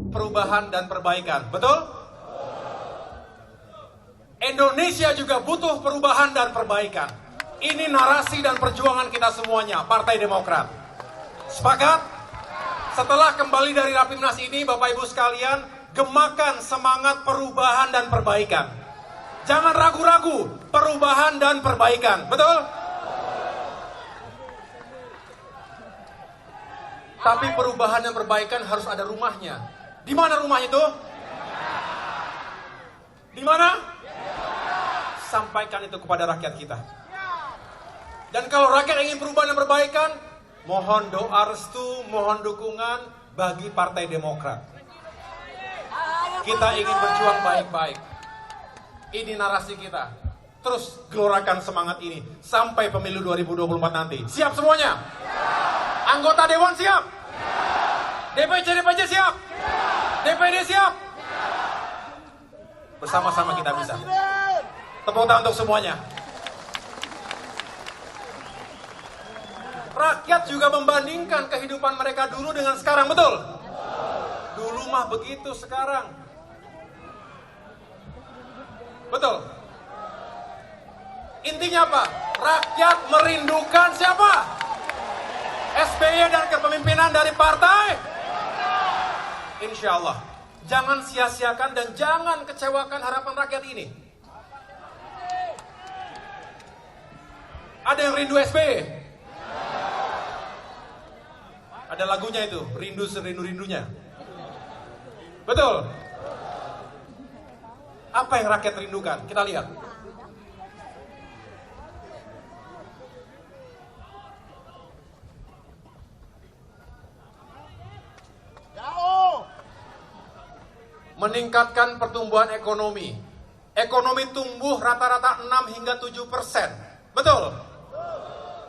Perubahan dan perbaikan, betul? Indonesia juga butuh perubahan dan perbaikan. Ini narasi dan perjuangan kita semuanya, Partai Demokrat. Sepakat? Setelah kembali dari Rapimnas ini, Bapak Ibu sekalian, gemakan semangat perubahan dan perbaikan. Jangan ragu-ragu, perubahan dan perbaikan, betul? Tapi perubahan dan perbaikan harus ada rumahnya. Di mana rumah itu? Di mana? Sampaikan itu kepada rakyat kita. Dan kalau rakyat ingin perubahan dan perbaikan, mohon doa restu, mohon dukungan bagi Partai Demokrat. Kita ingin berjuang baik-baik. Ini narasi kita. Terus gelorakan semangat ini sampai pemilu 2024 nanti. Siap semuanya? Anggota Dewan siap? DPC siap? DPD siap? Bersama-sama kita bisa. Tepuk tangan untuk semuanya. Rakyat juga membandingkan kehidupan mereka dulu dengan sekarang, betul? Dulu mah begitu, sekarang. Betul? Intinya apa? Rakyat merindukan siapa? SBY dan kepemimpinan dari partai? Insya Allah. Jangan sia-siakan dan jangan kecewakan harapan rakyat ini. Ada yang rindu SBY? Ada lagunya itu, rindu serindu-rindunya. Betul? Apa yang rakyat rindukan? Kita lihat. Meningkatkan pertumbuhan ekonomi. Ekonomi tumbuh rata-rata 6 hingga 7%. Betul?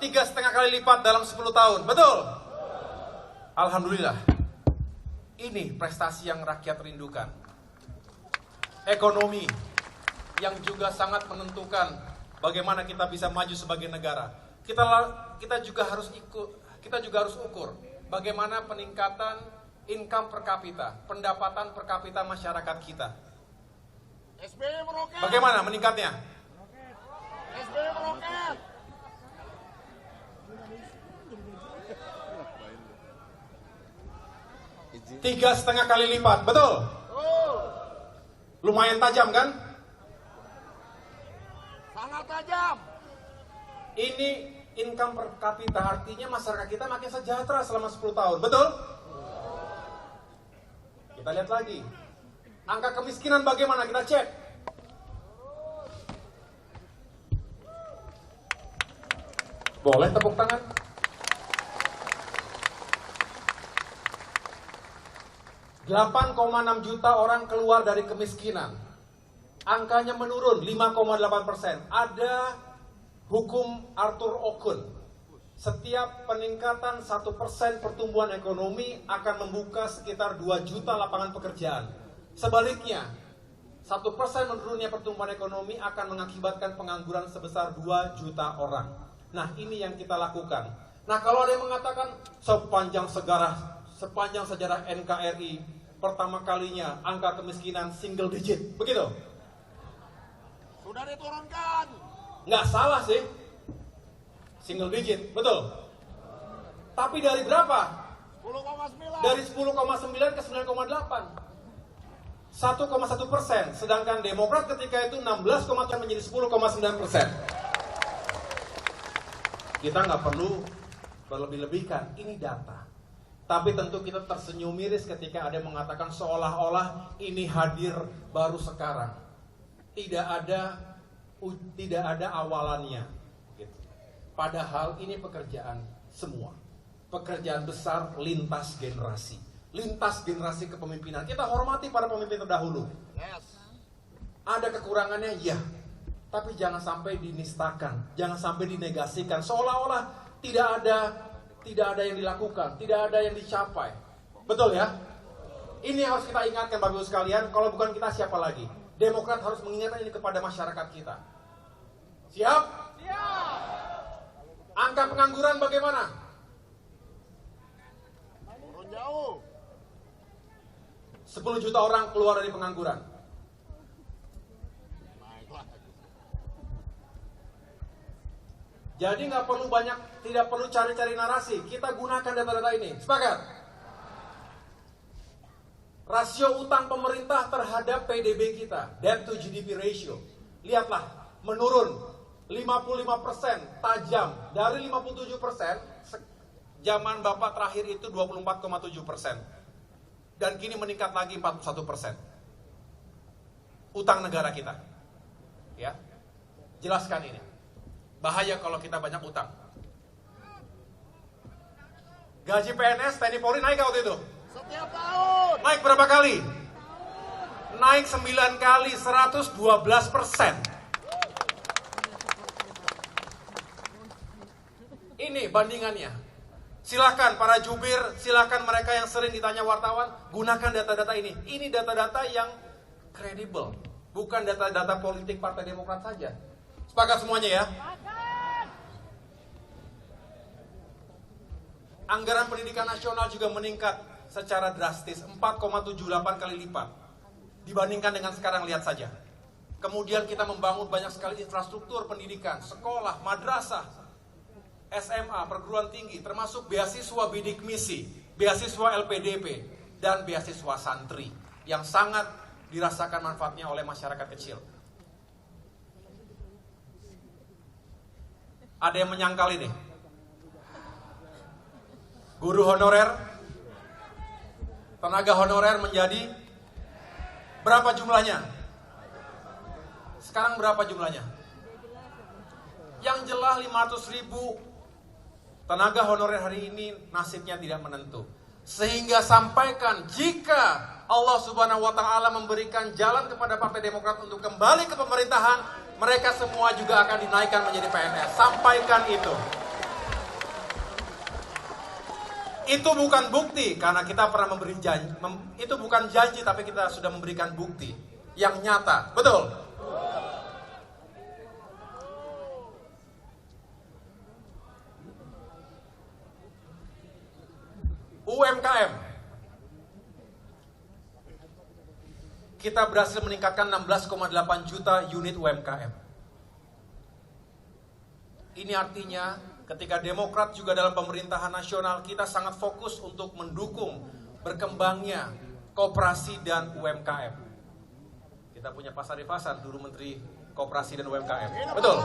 3,5 kali lipat dalam 10 tahun. Betul? Alhamdulillah. Ini prestasi yang rakyat rindukan. Ekonomi yang juga sangat menentukan bagaimana kita bisa maju sebagai negara. Kita juga harus ukur bagaimana peningkatan income per kapita, pendapatan per kapita masyarakat kita. SBY meroket. Bagaimana meningkatnya? SBY meroket. Tiga setengah kali lipat, betul? Lumayan tajam kan? Sangat tajam. Ini income per kapita, artinya masyarakat kita makin sejahtera selama 10 tahun, betul? Kita lihat lagi. Angka kemiskinan bagaimana? Kita cek. Boleh tepuk tangan? ,6 juta orang keluar dari kemiskinan. Angkanya menurun 5,8%. Ada hukum Arthur Okun. Setiap peningkatan 1% pertumbuhan ekonomi akan membuka sekitar 2 juta lapangan pekerjaan. Sebaliknya, 1% menurunnya pertumbuhan ekonomi akan mengakibatkan pengangguran sebesar 2 juta orang. Nah, ini yang kita lakukan. Nah, kalau ada yang mengatakan sepanjang sejarah NKRI, pertama kalinya angka kemiskinan single digit, begitu? Sudah diturunkan. Nggak salah sih. Single digit, betul. Tapi dari berapa? 10,9. Dari 10,9 ke 9,8. 1,1%. Sedangkan Demokrat ketika itu 16,7 menjadi 10,9%. Kita nggak perlu berlebih-lebihkan, ini data. Tapi tentu kita tersenyum miris ketika ada yang mengatakan seolah-olah ini hadir baru sekarang. Tidak ada awalannya. Gitu. Padahal ini pekerjaan semua. Pekerjaan besar lintas generasi. Lintas generasi kepemimpinan. Kita hormati para pemimpin terdahulu. Yes. Ada kekurangannya, ya. Tapi jangan sampai dinistakan, jangan sampai dinegasikan, seolah-olah tidak ada yang dilakukan, tidak ada yang dicapai. Betul ya? Ini harus kita ingatkan Bapak Ibu sekalian, kalau bukan kita siapa lagi? Demokrat harus mengingatkan ini kepada masyarakat kita. Siap? Siap. Angka pengangguran bagaimana? Turun jauh. 10 juta orang keluar dari pengangguran. Naik lagi. Jadi tidak perlu cari-cari narasi. Kita gunakan data-data ini. Sepakat? Rasio utang pemerintah terhadap PDB kita, debt to GDP ratio. Lihatlah, menurun 55%, tajam. Dari 57%, zaman Bapak terakhir itu 24,7%. Dan kini meningkat lagi 41%. Utang negara kita. Ya. Jelaskan ini. Bahaya kalau kita banyak utang. Gaji PNS, TNI Polri naik waktu itu? Setiap tahun. Naik berapa kali? Naik 9 kali, 112%. Ini bandingannya. Silakan para jubir, silakan mereka yang sering ditanya wartawan, gunakan data-data ini. Ini data-data yang kredibel, bukan data-data politik Partai Demokrat saja. Sepakat semuanya ya? Anggaran pendidikan nasional juga meningkat secara drastis, 4,78 kali lipat. Dibandingkan dengan sekarang, lihat saja. Kemudian kita membangun banyak sekali infrastruktur pendidikan, sekolah, madrasah, SMA, perguruan tinggi, termasuk beasiswa bidik misi, beasiswa LPDP, dan beasiswa santri, yang sangat dirasakan manfaatnya oleh masyarakat kecil. Ada yang menyangkal ini? Guru honorer, tenaga honorer menjadi berapa jumlahnya? Sekarang berapa jumlahnya? Yang jelas 500.000 tenaga honorer hari ini nasibnya tidak menentu. Sehingga sampaikan jika Allah Subhanahu wa Ta'ala memberikan jalan kepada Partai Demokrat untuk kembali ke pemerintahan, mereka semua juga akan dinaikkan menjadi PNS. Sampaikan itu. Itu bukan bukti, karena kita pernah memberi janji. Itu bukan janji, tapi kita sudah memberikan bukti yang nyata. Betul? UMKM. Kita berhasil meningkatkan 16,8 juta unit UMKM. Ini artinya ketika Demokrat juga dalam pemerintahan nasional, kita sangat fokus untuk mendukung berkembangnya koperasi dan UMKM. Kita punya Pak Sarif Hasan, dulu Menteri Koperasi dan UMKM. Betul?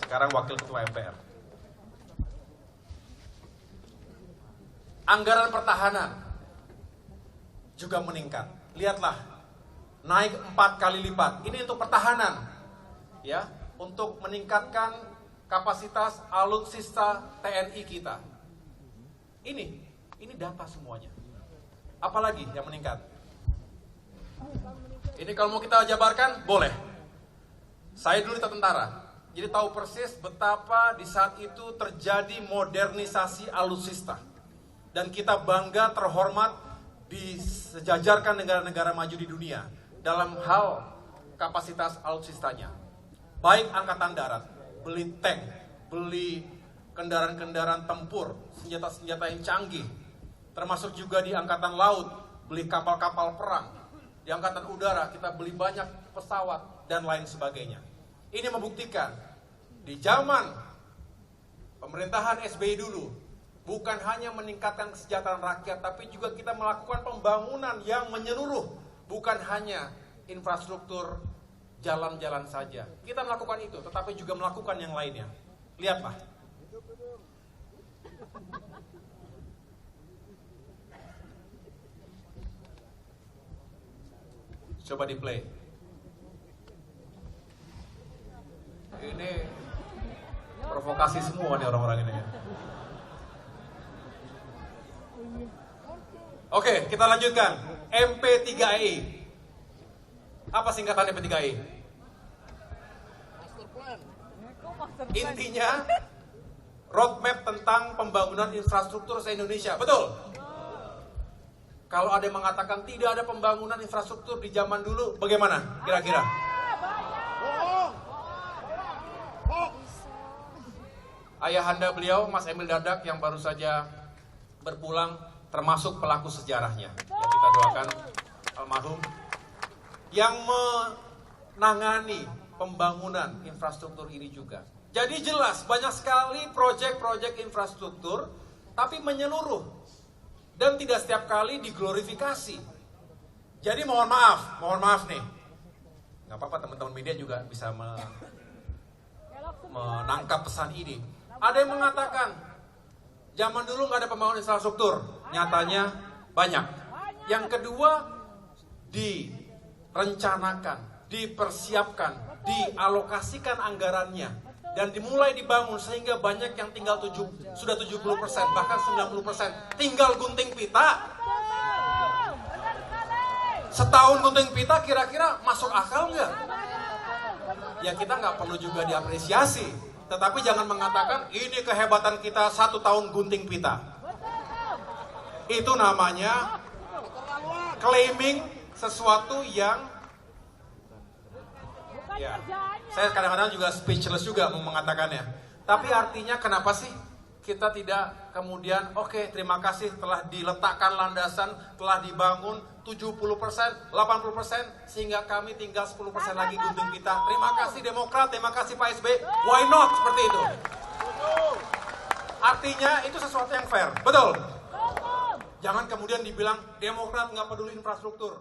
Sekarang Wakil Ketua MPR. Anggaran pertahanan juga meningkat. Lihatlah, naik 4 kali lipat. Ini untuk pertahanan, ya, untuk meningkatkan kapasitas alutsista TNI kita. Ini data semuanya. Apalagi yang meningkat? Ini kalau mau kita jabarkan, boleh. Saya dulu di tentara, jadi tahu persis betapa di saat itu terjadi modernisasi alutsista. Dan kita bangga, terhormat, disejajarkan negara-negara maju di dunia dalam hal kapasitas alutsistanya. Baik angkatan darat, beli tank, beli kendaraan-kendaraan tempur, senjata-senjata yang canggih. Termasuk juga di angkatan laut, beli kapal-kapal perang. Di angkatan udara kita beli banyak pesawat dan lain sebagainya. Ini membuktikan di zaman pemerintahan SBY dulu, bukan hanya meningkatkan kesejahteraan rakyat, tapi juga kita melakukan pembangunan yang menyeluruh, bukan hanya infrastruktur jalan-jalan saja. Kita melakukan itu, tetapi juga melakukan yang lainnya. Lihatlah. Coba di play. Ini provokasi semua nih orang-orang ini. Oke, kita lanjutkan. MP3I. Apa singkatan MP3I? Master plan. Intinya, roadmap tentang pembangunan infrastruktur se-Indonesia. Betul? Kalau ada yang mengatakan tidak ada pembangunan infrastruktur di zaman dulu, bagaimana kira-kira? Bohong. Hoax. Ayahanda beliau, Mas Emil Dardak, yang baru saja berpulang, termasuk pelaku sejarahnya. Yang kita doakan almarhum. Yang menangani pembangunan infrastruktur ini juga. Jadi jelas, banyak sekali proyek-proyek infrastruktur, tapi menyeluruh. Dan tidak setiap kali diglorifikasi. Jadi mohon maaf nih. Nggak apa-apa, teman-teman media juga bisa menangkap pesan ini. Ada yang mengatakan, zaman dulu nggak ada pembangunan infrastruktur. Nyatanya banyak. Yang kedua, direncanakan, dipersiapkan, dialokasikan anggarannya. Dan dimulai dibangun sehingga banyak yang tinggal sudah 70%, bahkan 90%. Tinggal gunting pita. Setahun gunting pita kira-kira masuk akal nggak? Ya kita nggak perlu juga diapresiasi. Tetapi jangan mengatakan ini kehebatan kita 1 tahun gunting pita. Itu namanya claiming sesuatu yang ya, saya kadang-kadang juga speechless juga mau mengatakannya. Tapi artinya kenapa sih kita tidak kemudian oke, terima kasih telah diletakkan landasan, telah dibangun 70%, 80%, sehingga kami tinggal 10% lagi gunting pita. Terima kasih Demokrat, terima kasih Pak SBY. Why not seperti itu? Artinya itu sesuatu yang fair, betul? Jangan kemudian dibilang Demokrat nggak peduli infrastruktur.